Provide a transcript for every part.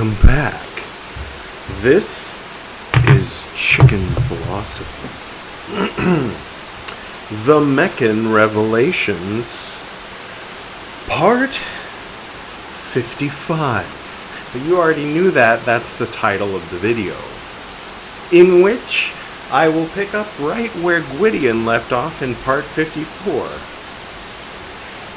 Welcome back. This is Chicken Philosophy. The Meccan Revelations, Part 55. But you already knew that. That's the title of the video, in which I will pick up right where Gwydion left off in Part 54.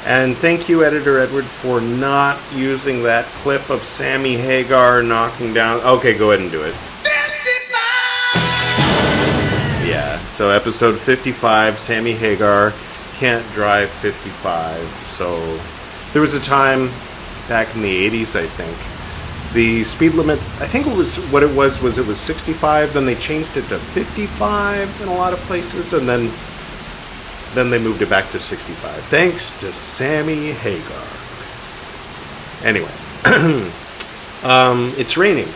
And thank you, Editor Edward, for not using that clip of Sammy Hagar knocking down... Okay, go ahead and do it. 55! Yeah, so episode 55, Sammy Hagar can't drive 55. So there was a time back in the 80s, I think. The speed limit, I think it was 65, then they changed it to 55 in a lot of places, and then they moved it back to 65. Thanks to Sammy Hagar. Anyway, it's raining.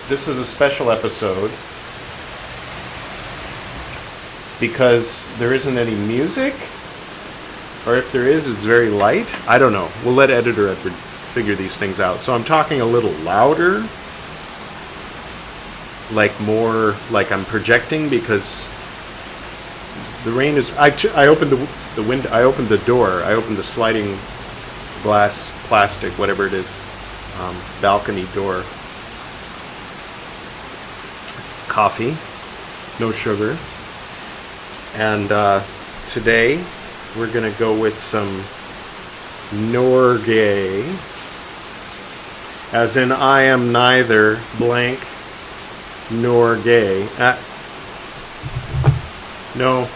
This is a special episode because there isn't any music, or if there is, it's very light. I don't know. We'll let Editor Edward figure these things out. So I'm talking a little louder, more like I'm projecting, because the rain is... I opened the window. I opened the door. I opened the sliding glass, plastic, whatever it is, balcony door. Coffee, no sugar. And today we're gonna go with some Norgay, as in I am neither blank nor gay. No.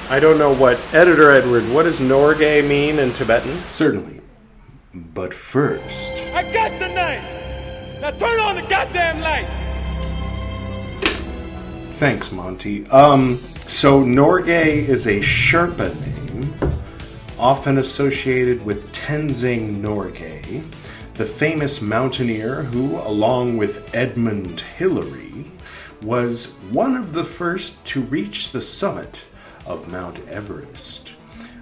I don't know what... Editor Edward, what does Norgay mean in Tibetan? Certainly. But first... I got the knife! Now turn on the goddamn light! Thanks, Monty. So Norgay is a Sherpa name, often associated with Tenzing Norgay, the famous mountaineer who, along with Edmund Hillary, was one of the first to reach the summit of Mount Everest.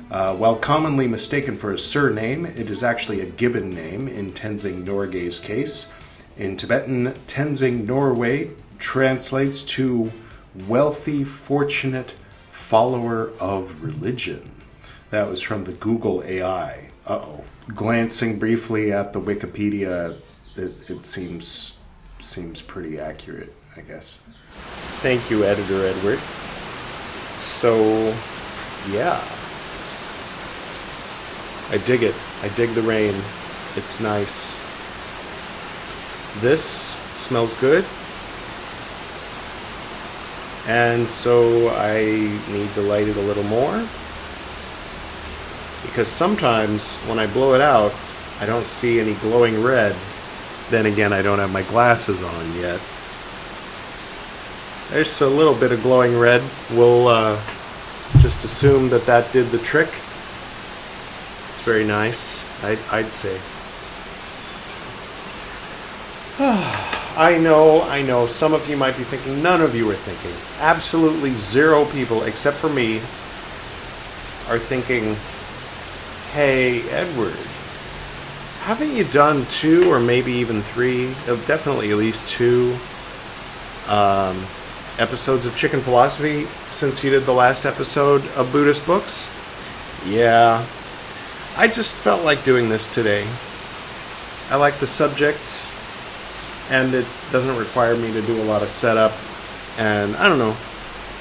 While commonly mistaken for a surname, it is actually a given name in Tenzing Norgay's case. In Tibetan, Tenzing Norgay translates to wealthy, fortunate follower of religion. That was from the Google AI. Glancing briefly at the Wikipedia, it seems pretty accurate, I guess. Thank you, Editor Edward. So, yeah. I dig it. I dig the rain. It's nice. This smells good. And so I need to light it a little more, because sometimes when I blow it out, I don't see any glowing red. Then again, I don't have my glasses on yet. There's a little bit of glowing red. We'll just assume that did the trick. It's very nice, I'd say. I know. Some of you might be thinking, none of you are thinking. Absolutely zero people, except for me, are thinking, hey, Edward, haven't you done 2 or maybe even 3, definitely at least 2 episodes of Chicken Philosophy since you did the last episode of Buddhist books? Yeah, I just felt like doing this today. I like the subject, and it doesn't require me to do a lot of setup, and I don't know,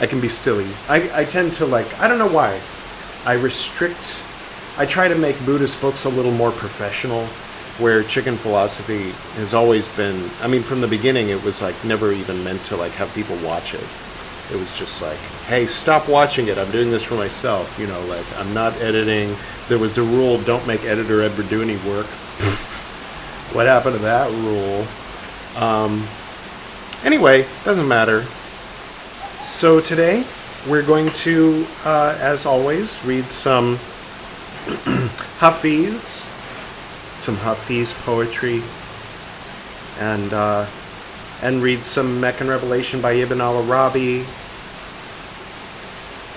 I can be silly. I tend to I don't know why, I try to make Buddhist books a little more professional, where Chicken Philosophy has always been, from the beginning it was never even meant to have people watch it. It was just hey, stop watching it, I'm doing this for myself, I'm not editing. There was a rule, don't make Editor Edward do any work. What happened to that rule? Anyway, doesn't matter. So today, we're going to, as always, read some Hafiz poetry, and read some Meccan Revelation by Ibn al-Arabi.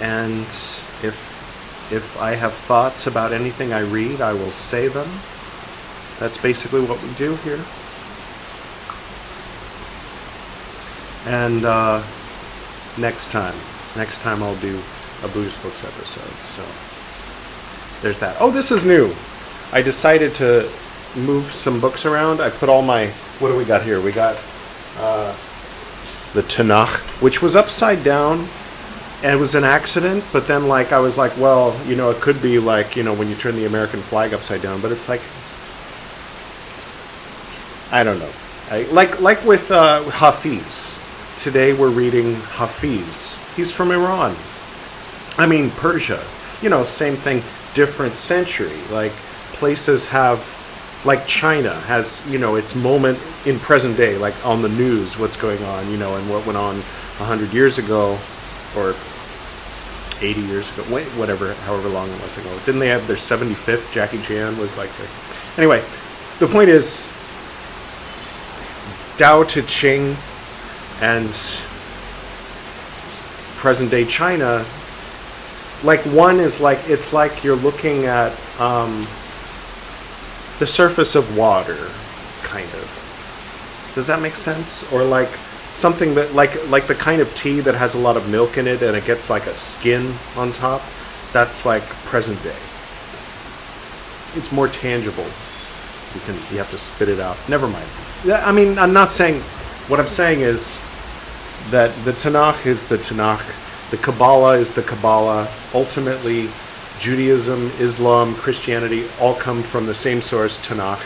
And if If I have thoughts about anything I read, I will say them. That's basically what we do here. And next time I'll do a Buddhist Books episode. So there's that. Oh, this is new. I decided to move some books around. I put all my, what do we got here? We got the Tanakh, which was upside down, and it was an accident, but then I was like, well, it could be like, when you turn the American flag upside down, but it's like, I don't know. Like with Hafiz. Today we're reading Hafiz. He's from Iran. I mean, Persia. Same thing, different century. Like, places have, like China has, its moment in present day, like on the news, what's going on, and what went on 100 years ago, or 80 years ago, whatever, however long it was ago. Didn't they have their 75th? Jackie Chan was like, anyway, the point is, Tao Te Ching and present day China, like one is like, it's like you're looking at the surface of water, kind of. Does that make sense? Or like something that, like the kind of tea that has a lot of milk in it and it gets like a skin on top, that's like present day. It's more tangible. You have to spit it out. Never mind. I mean, I'm not saying, what I'm saying is that the Tanakh is the Tanakh, the Kabbalah is the Kabbalah. Ultimately, Judaism, Islam, Christianity all come from the same source, Tanakh.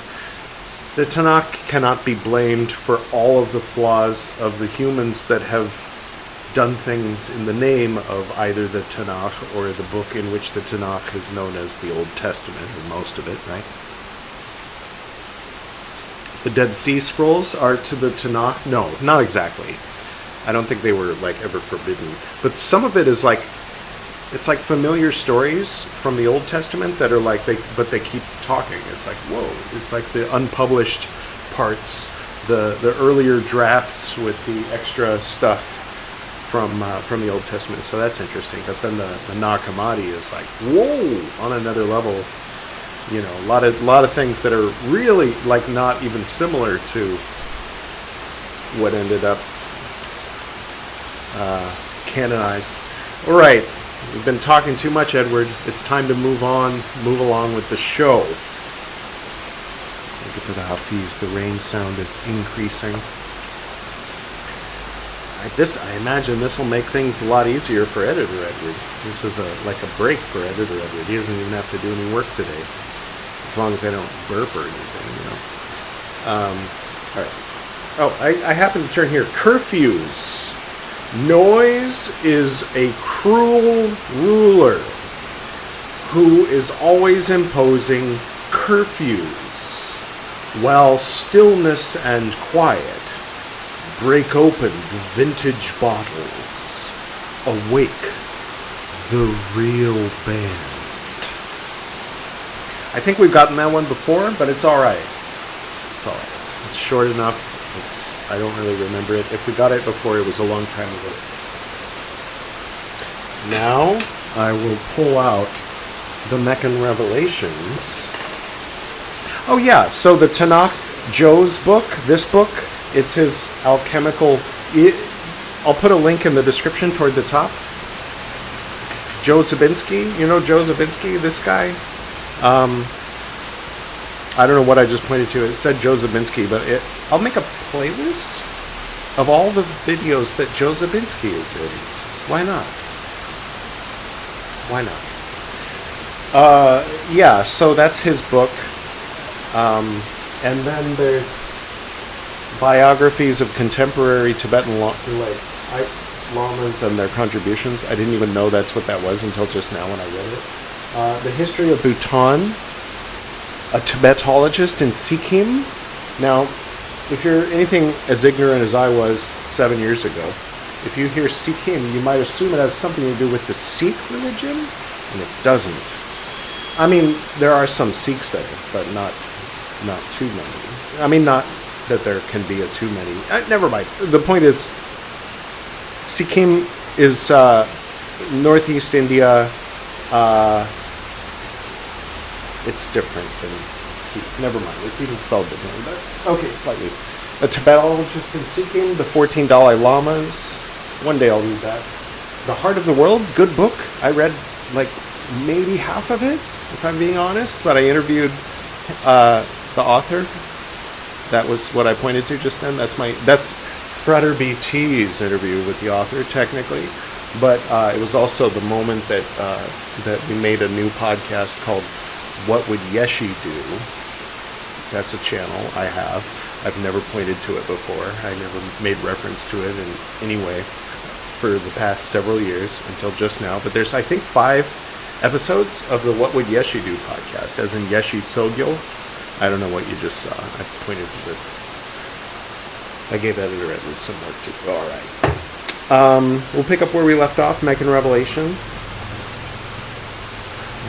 The Tanakh cannot be blamed for all of the flaws of the humans that have done things in the name of either the Tanakh or the book in which the Tanakh is known as the Old Testament, or most of it, right? The Dead Sea Scrolls are to the Tanakh? No, not exactly. I don't think they were ever forbidden. But some of it is it's like familiar stories from the Old Testament that are but they keep talking. It's like, whoa. It's like the unpublished parts, the earlier drafts with the extra stuff from the Old Testament. So that's interesting. But then the Nag Hammadi is like, whoa, on another level. A lot of things that are really not even similar to what ended up canonized. All right, we've been talking too much, Edward. It's time to move along with the show. We'll get to the Hafiz. The rain sound is increasing. I imagine this will make things a lot easier for Editor Edward. This is like a break for Editor Edward. He doesn't even have to do any work today. As long as I don't burp or anything, all right. Oh, I happen to turn here. Curfews. Noise is a cruel ruler who is always imposing curfews, while stillness and quiet break open the vintage bottles. Awake the real band. I think we've gotten that one before, but it's all right. It's all right. It's short enough. I don't really remember it. If we got it before, it was a long time ago. Now, I will pull out the Meccan Revelations. Oh yeah, so the Tanakh, Joe's book, this book, it's his alchemical... I'll put a link in the description toward the top. Joe Zabinski, you know Joe Zabinski, this guy? I don't know what I just pointed to. It said Joe Zabinski, but I'll make a playlist of all the videos that Joe Zabinski is in. Why not? Why not? Yeah, so that's his book. And then there's biographies of contemporary Tibetan lamas and their contributions. I didn't even know that's what that was until just now when I read it. The history of Bhutan, a Tibetologist in Sikkim. Now, if you're anything as ignorant as I was 7 years ago, if you hear Sikkim, you might assume it has something to do with the Sikh religion, and it doesn't. I mean, there are some Sikhs there, but not too many. I mean, not that there can be a too many. Never mind. The point is, Sikkim is northeast India. it's different than Sikh. Never mind, it's even spelled differently, but okay, slightly. A Tibetologist in Seeking, the 14 Dalai Lamas. One day I'll read that. The Heart of the World, good book. I read like maybe half of it, if I'm being honest, but I interviewed the author. That was what I pointed to just then. That's Frater BT's interview with the author, technically. But it was also the moment that we made a new podcast called What Would Yeshi Do? That's a channel I have. I've never pointed to it before. I never made reference to it in any way for the past several years until just now. But there's, I think, 5 episodes of the What Would Yeshi Do podcast, as in Yeshi Tsogyo. I don't know what you just saw. I pointed to it. I gave Editor Edward some work too. All right. We'll pick up where we left off, Meccan Revelation.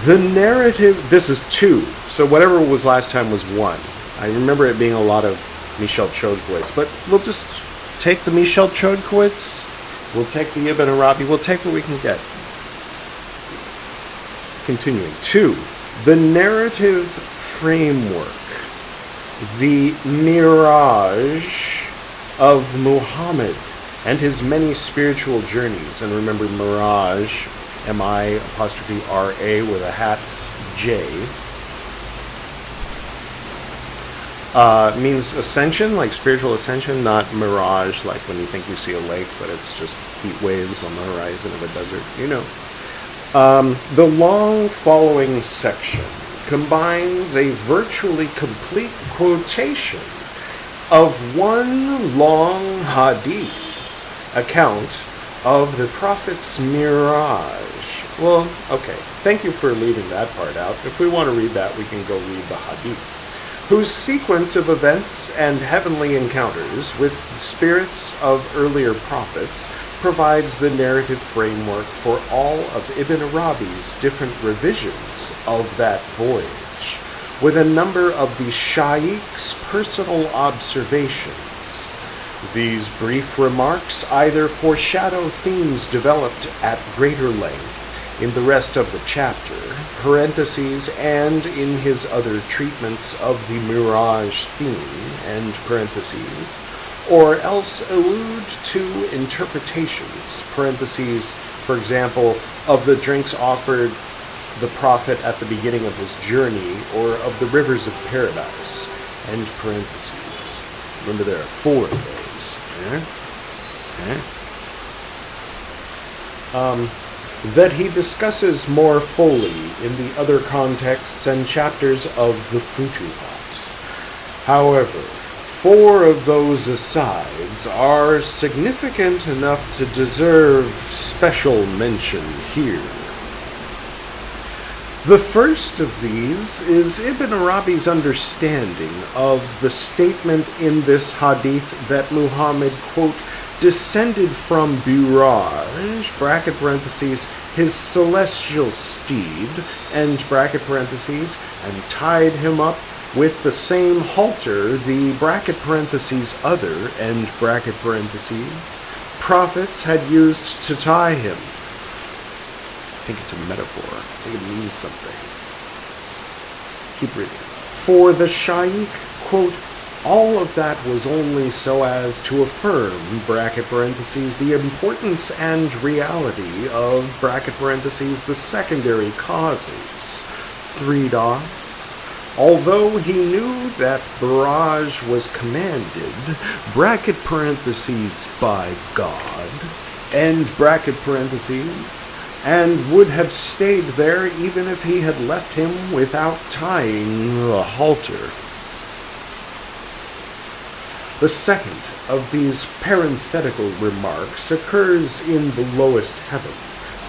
The narrative, this is 2, so whatever was last time was 1. I remember it being a lot of Michel Chodkowitz, but we'll just take the Michel Chodkowitz, we'll take the Ibn Arabi, we'll take what we can get. Continuing. 2, the narrative framework, the mirage of Muhammad and his many spiritual journeys. And remember, mirage, M-I-apostrophe-R-A with a hat, J, means ascension, like spiritual ascension, not mirage, like when you think you see a lake, but it's just heat waves on the horizon of a desert, you know. The long following section combines a virtually complete quotation of one long hadith account of the Prophet's mirage. Well, okay, thank you for leaving that part out. If we want to read that, we can go read the hadith, whose sequence of events and heavenly encounters with spirits of earlier prophets provides the narrative framework for all of Ibn Arabi's different revisions of that voyage, with a number of the Shaykh's personal observations. These brief remarks either foreshadow themes developed at greater length in the rest of the chapter, parentheses, and in his other treatments of the mirage theme, end parentheses, or else allude to interpretations, parentheses, for example, of the drinks offered the prophet at the beginning of his journey, or of the rivers of paradise, end parentheses. Remember, there are 4 of those. That he discusses more fully in the other contexts and chapters of the Futuhat. However, 4 of those asides are significant enough to deserve special mention here. The first of these is Ibn Arabi's understanding of the statement in this hadith that Muhammad, quote, descended from Buraj, bracket parentheses, his celestial steed, end bracket parentheses, and tied him up with the same halter the bracket parentheses other, end bracket parentheses, prophets had used to tie him. I think it's a metaphor. I think it means something. Keep reading. For the Shaykh, quote, all of that was only so as to affirm, bracket parentheses, the importance and reality of, bracket parentheses, the secondary causes, 3 dots. Although he knew that barrage was commanded, bracket parentheses, by God, end bracket parentheses, and would have stayed there even if he had left him without tying the halter. The second of these parenthetical remarks occurs in the lowest heaven,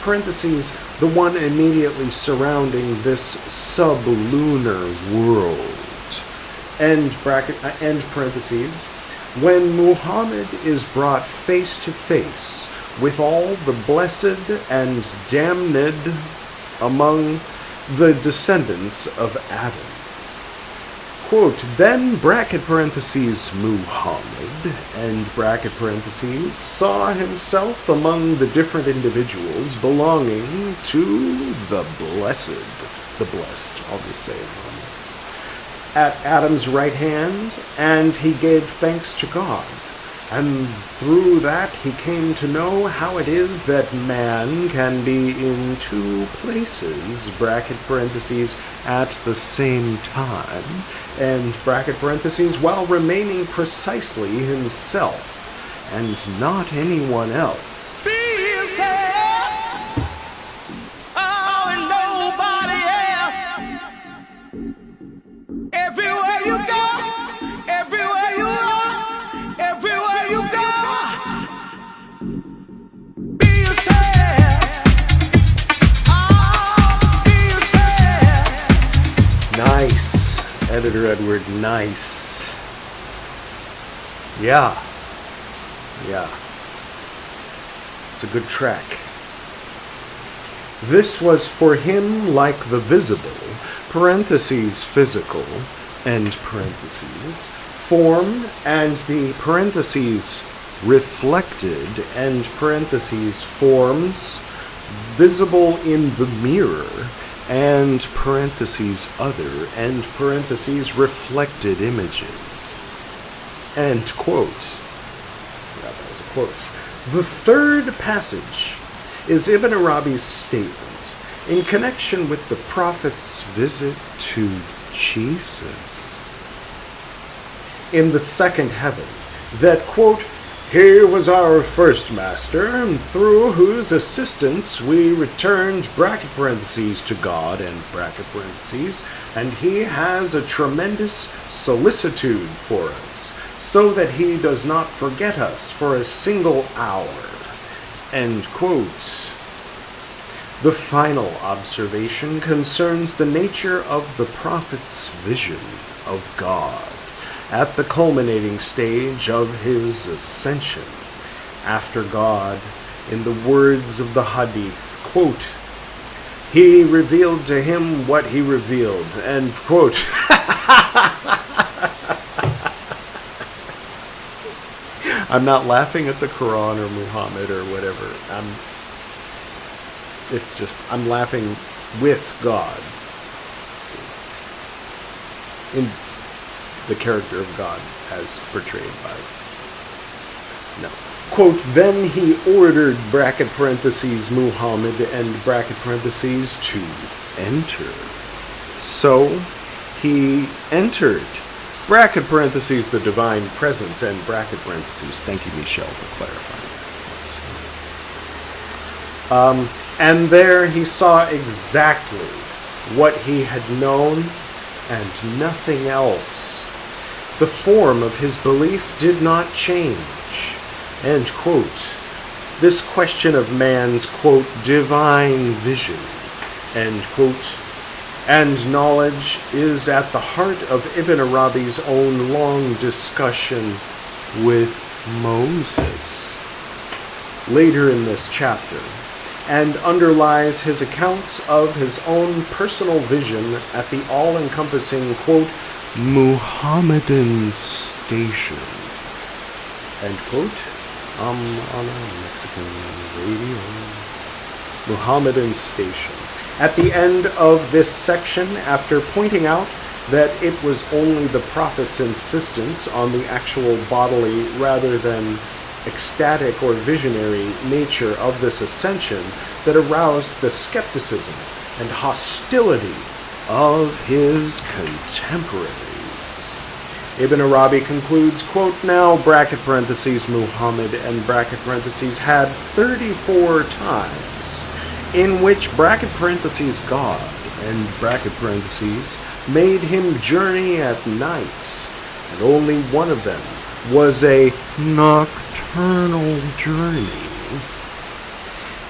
parentheses, the one immediately surrounding this sublunar world, end parentheses, when Muhammad is brought face to face with all the blessed and damned among the descendants of Adam. Quote, then, bracket parentheses, Muhammad, end bracket parentheses, saw himself among the different individuals belonging to the blessed, the blessed, I'll just say it. At Adam's right hand, and he gave thanks to God. And through that he came to know how it is that man can be in two places, bracket parentheses, at the same time, and bracket parentheses, while remaining precisely himself, and not anyone else. Be yourself. Oh, and nobody else. Everywhere you go, everywhere you are, everywhere you go. Be yourself. Oh, be yourself. Nice, Editor Edward, nice. Yeah. It's a good track. This was for him like the visible, parentheses physical, end parentheses, form, and the parentheses reflected, end parentheses forms, visible in the mirror, and parentheses other, end parentheses reflected images. End quote. Yeah, that was a quote. The third passage is Ibn Arabi's statement in connection with the prophet's visit to Jesus in the second heaven, that, quote, "He was our first master, through whose assistance we returned, bracket parentheses, to God, and bracket parentheses, and he has a tremendous solicitude for us, so that he does not forget us for a single hour," end quote. The final observation concerns the nature of the prophet's vision of God at the culminating stage of his ascension, after God, in the words of the Hadith, quote, "He revealed to him what he revealed," end quote. I'm not laughing at the Quran or Muhammad or whatever. I'm laughing with God. See, in the character of God as portrayed by. No. Quote, "Then he ordered, bracket parentheses, Muhammad, and bracket parentheses, to enter. So he entered, bracket parentheses, the divine presence, and bracket parentheses." Thank you, Michelle, for clarifying that for us. And there he saw exactly what he had known and nothing else. The form of his belief did not change. End quote. This question of man's, quote, divine vision, end quote, and knowledge is at the heart of Ibn Arabi's own long discussion with Moses later in this chapter, and underlies his accounts of his own personal vision at the all-encompassing, quote, Muhammadan station, end quote, on a Mexican radio, Muhammadan station. At the end of this section, after pointing out that it was only the prophet's insistence on the actual bodily rather than ecstatic or visionary nature of this ascension that aroused the skepticism and hostility of his contemporaries, Ibn Arabi concludes, quote, "Now, bracket parentheses, Muhammad, and bracket parentheses, had 34 times in which, bracket parentheses, God, and bracket parentheses, made him journey at night, and only one of them was a nocturnal journey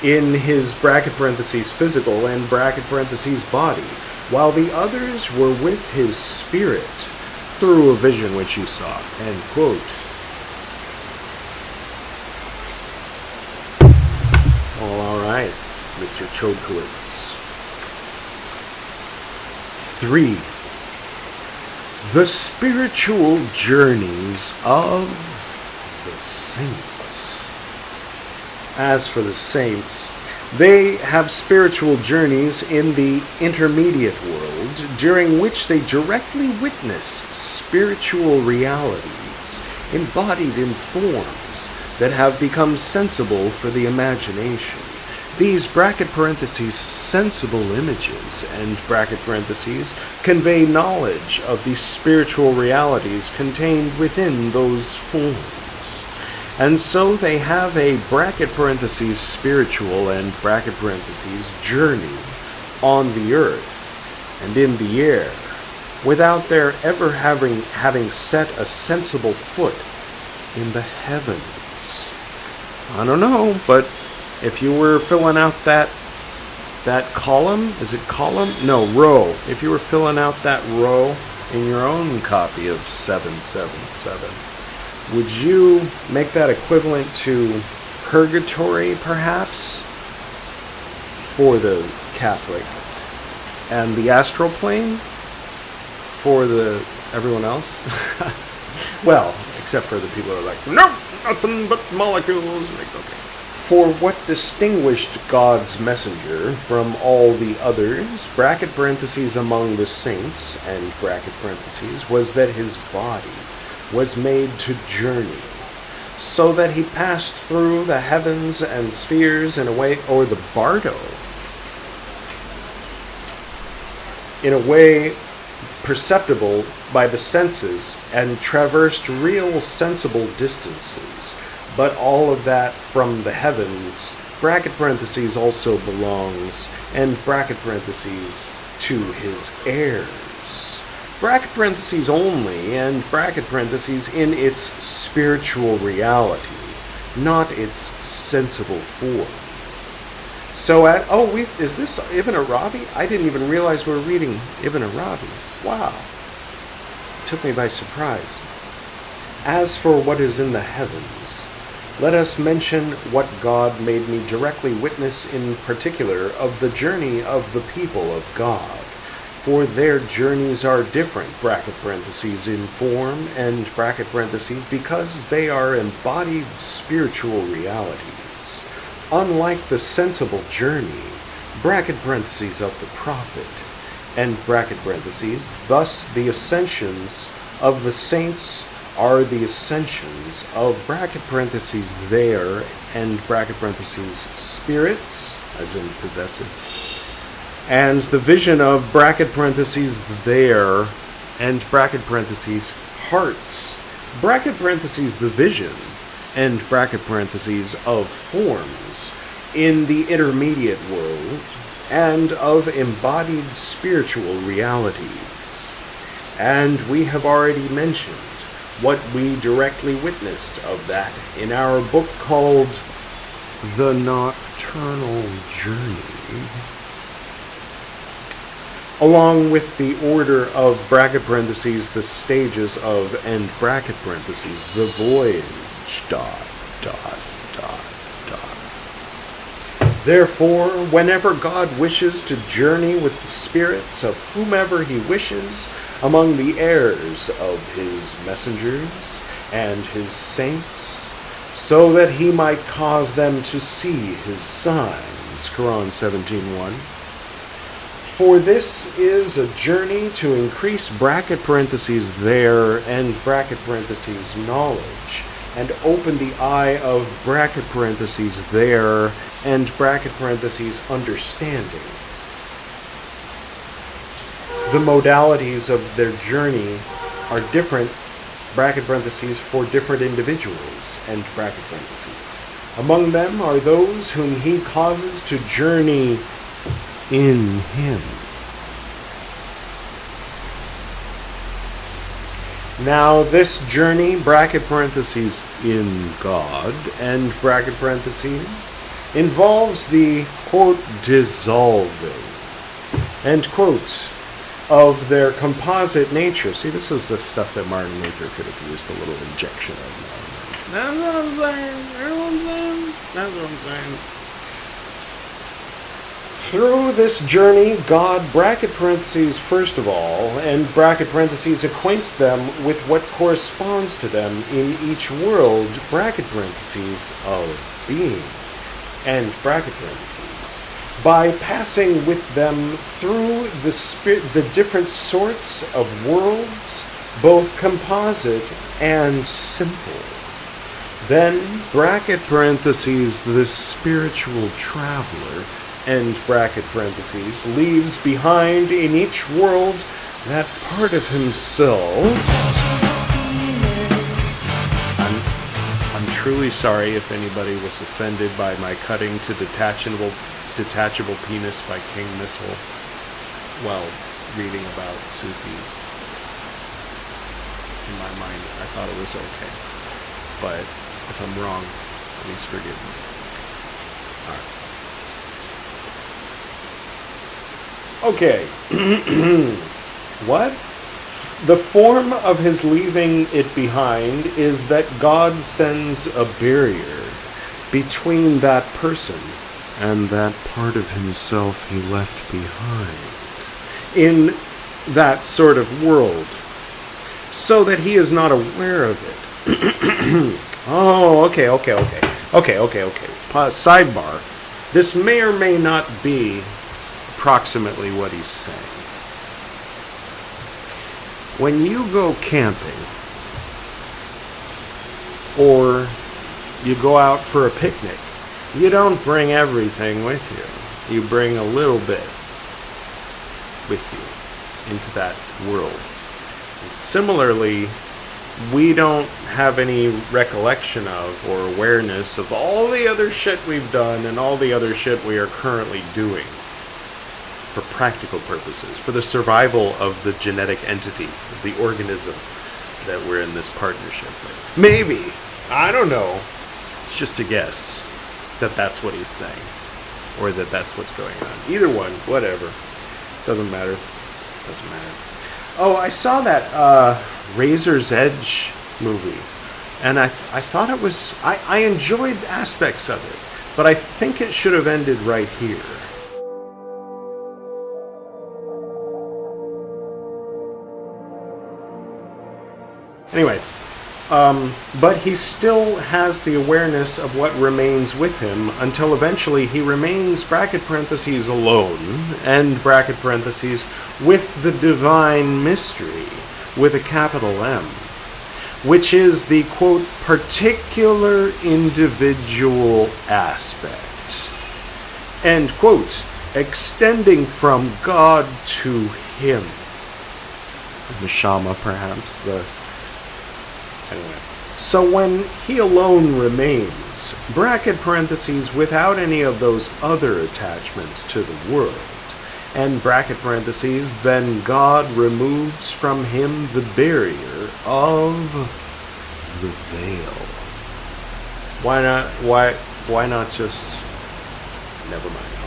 in his, bracket parentheses, physical and bracket parentheses, body, while the others were with his spirit through a vision which he saw," end quote. All right, Mr. Chodkowitz. 3. The spiritual journeys of the saints. As for the saints, They have spiritual journeys in the intermediate world, during which they directly witness spiritual realities embodied in forms that have become sensible for the imagination. These (sensible images) convey knowledge of the spiritual realities contained within those forms. And so they have a (spiritual) and journey on the earth and in the air, without their ever having set a sensible foot in the heavens. I don't know, but if you were filling out that column, is it column? No, row. If you were filling out that row in your own copy of 777, would you make that equivalent to purgatory, perhaps, for the Catholic, and the astral plane for everyone else? Well, except for the people who are like, nope, nothing but molecules. Like, okay. For what distinguished God's messenger from all the others, (among the saints), was that his body was made to journey, so that he passed through the heavens and spheres in a way, or the bardo, in a way perceptible by the senses, and traversed real sensible distances. But all of that from the heavens, (also belongs, and to his heirs, only, and in its spiritual reality, not its sensible form. So is this Ibn Arabi? I didn't even realize we were reading Ibn Arabi. Wow. It took me by surprise. As for what is in the heavens, let us mention what God made me directly witness in particular of the journey of the people of God. For their journeys are different, (in form, and because they are embodied spiritual realities. Unlike the sensible journey, (of the prophet), and thus the ascensions of the saints are the ascensions of (there) and spirits, as in possessive, and the vision of (there) and hearts, the vision, and of forms in the intermediate world, and of embodied spiritual realities. And we have already mentioned what we directly witnessed of that in our book called The Nocturnal Journey, along with the order of (the stages of, and the voyage, ... Therefore, whenever God wishes to journey with the spirits of whomever he wishes among the heirs of his messengers and his saints, so that he might cause them to see his signs, Quran 17:1. For this is a journey to increase (there) and knowledge, and open the eye of (there) and understanding. The modalities of their journey are different (for different individuals) and among them are those whom he causes to journey in him. Now this journey (in God) and involves the dissolving of their composite nature. See, this is the stuff that Martin Luther could have used a little injection of. That's what I'm saying. That's what I'm saying. Through this journey, God (first of all) and acquaints them with what corresponds to them in each world (of being) and by passing with them through the different sorts of worlds, both composite and simple. Then, bracket parentheses, the spiritual traveler, end bracket parentheses, leaves behind in each world that part of himself. I'm truly sorry if anybody was offended by my cutting to detachable penis by King Missile while reading about Sufis. In my mind, I thought it was okay. But if I'm wrong, please forgive me. Alright. Okay. What? The form of his leaving it behind is that God sends a barrier between that person and that part of himself he left behind in that sort of world, so that he is not aware of it. Oh, okay. Sidebar. This may or may not be approximately what he's saying. When you go camping, or you go out for a picnic, you don't bring everything with you. You bring a little bit with you into that world. And similarly, we don't have any recollection of or awareness of all the other shit we've done and all the other shit we are currently doing for practical purposes, for the survival of the genetic entity, of the organism that we're in this partnership with. Maybe. I don't know. It's just a guess that that's what he's saying, or that that's what's going on. Either one, whatever. Doesn't matter. Oh, I saw that Razor's Edge movie, and I thought it was... I enjoyed aspects of it, but I think it should have ended right here. Anyway, but he still has the awareness of what remains with him until eventually he remains, bracket parentheses, alone, end bracket parentheses, with the divine mystery, with a capital M, which is the, quote, particular individual aspect, end quote, extending from God to him. The Shama, perhaps, Anyway. So when he alone remains, bracket parentheses, without any of those other attachments to the world, and bracket parentheses, then God removes from him the barrier of the veil. Why not just... Never mind. I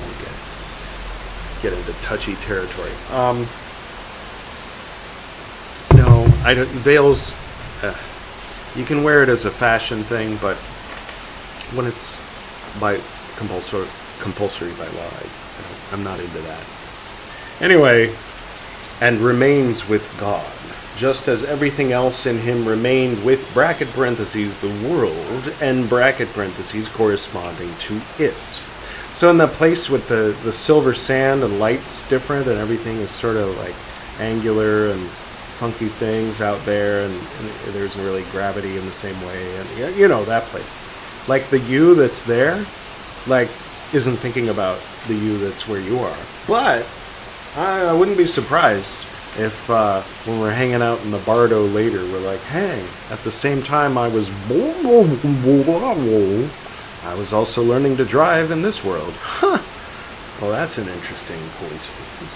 won't get into touchy territory. No, I don't... Veils... you can wear it as a fashion thing, but when it's by compulsory by law, I'm not into that. Anyway, and remains with God, just as everything else in him remained with bracket parentheses the world, and bracket parentheses corresponding to it. So in the place with the silver sand and light's different, and everything is sort of like angular and funky things out there, and there isn't really gravity in the same way, and you know, that place. Like the you that's there, like, isn't thinking about the you that's where you are. But I wouldn't be surprised if when we're hanging out in the Bardo later, we're like, hey, at the same time I was also learning to drive in this world. Huh. Well, that's an interesting coincidence.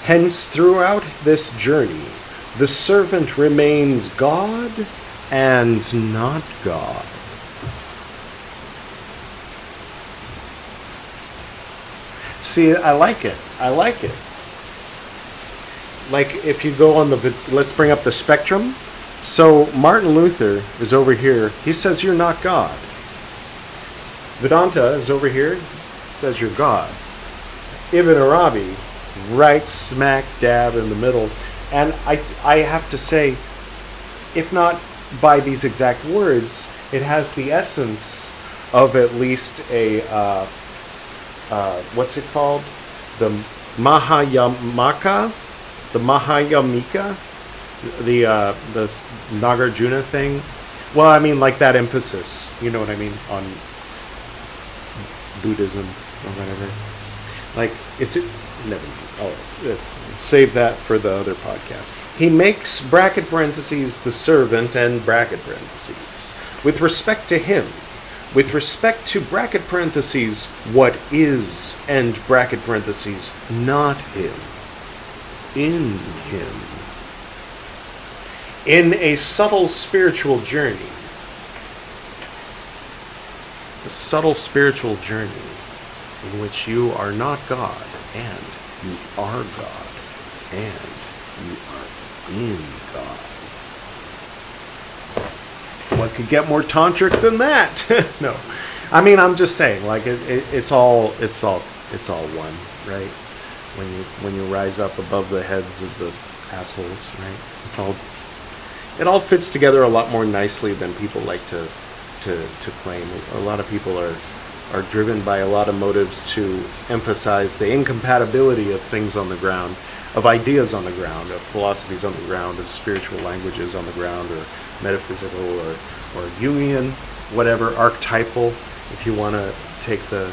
Hence, throughout this journey, the servant remains God and not God. See, I like it. Like, if you go on let's bring up the spectrum. So, Martin Luther is over here. He says you're not God. Vedanta is over here. Says you're God. Ibn Arabi, right smack dab in the middle. And I have to say, if not by these exact words, it has the essence of at least a what's it called? The Mahayamaka, the Mahayamika, the Nagarjuna thing. Well, I mean, like that emphasis, you know what I mean, on Buddhism or whatever. Like, never mind. Oh, let's save that for the other podcast. He makes bracket parentheses the servant and bracket parentheses. With respect to him, with respect to bracket parentheses what is and bracket parentheses not him, in him. In a subtle spiritual journey. A subtle spiritual journey in which you are not God and you are God and you are in God. What could get more tantric than that? No, I mean, I'm just saying, like it's all one, right? When you rise up above the heads of the assholes, right? It all fits together a lot more nicely than people like to claim. A lot of people are driven by a lot of motives to emphasize the incompatibility of things on the ground, of ideas on the ground, of philosophies on the ground, of spiritual languages on the ground, or metaphysical, or Jungian, whatever, archetypal, if you want to take the,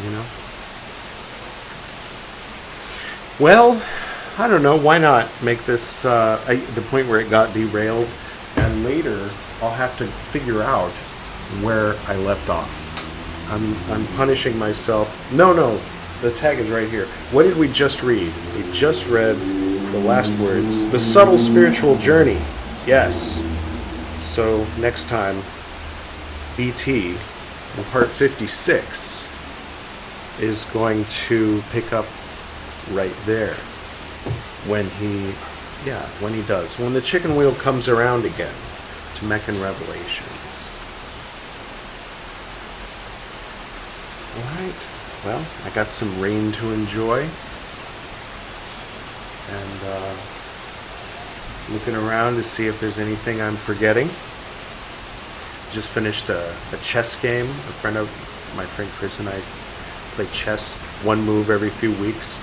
you know. Well, I don't know, why not make this the point where it got derailed, and later I'll have to figure out where I left off. I'm punishing myself. No, the tag is right here. What did we just read? We just read the last words. The subtle spiritual journey. Yes. So next time, BT, in part 56, is going to pick up right there. When he does. When the chicken wheel comes around again to Meccan Revelations. Alright, well, I got some rain to enjoy. And looking around to see if there's anything I'm forgetting. Just finished a chess game. My friend Chris and I play chess, one move every few weeks.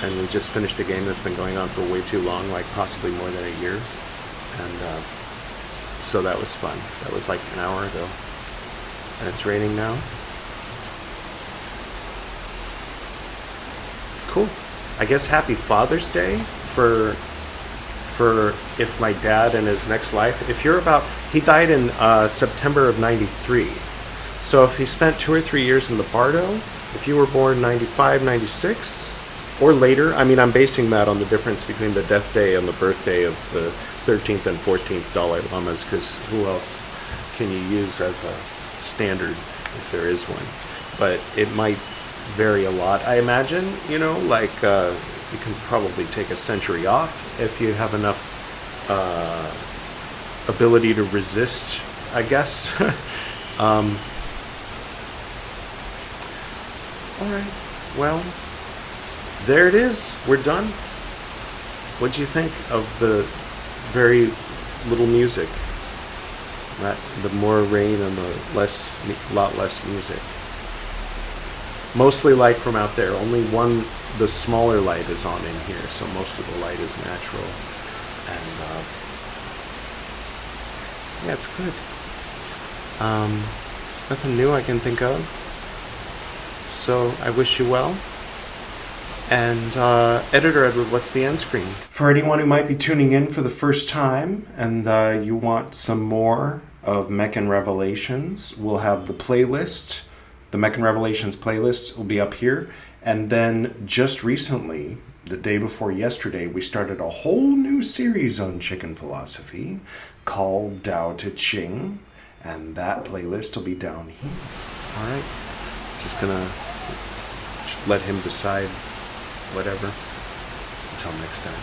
And we just finished a game that's been going on for way too long, like possibly more than a year. And so that was fun. That was like an hour ago. And it's raining now. Cool. I guess happy Father's Day for if my dad in his next life. If you're he died in September of 93. So if he spent 2 or 3 years in the Bardo, if you were born 95, 96, or later, I mean, I'm basing that on the difference between the death day and the birthday of the 13th and 14th Dalai Lamas, because who else can you use as a standard if there is one? But it might vary a lot, I imagine, like you can probably take a century off if you have enough ability to resist, I guess. All right, well, there it is. We're done. What'd you think of the very little music? The more rain and the lot less music. Mostly light from out there. Only the smaller light is on in here, so most of the light is natural. And yeah, it's good. Nothing new I can think of. So I wish you well. And Editor Edward, what's the end screen? For anyone who might be tuning in for the first time and you want some more of Meccan Revelations, we'll have the playlist. The Meccan Revelations playlist will be up here. And then just recently, the day before yesterday, we started a whole new series on chicken philosophy called Tao Te Ching. And that playlist will be down here. All right. Just gonna let him decide whatever. Until next time.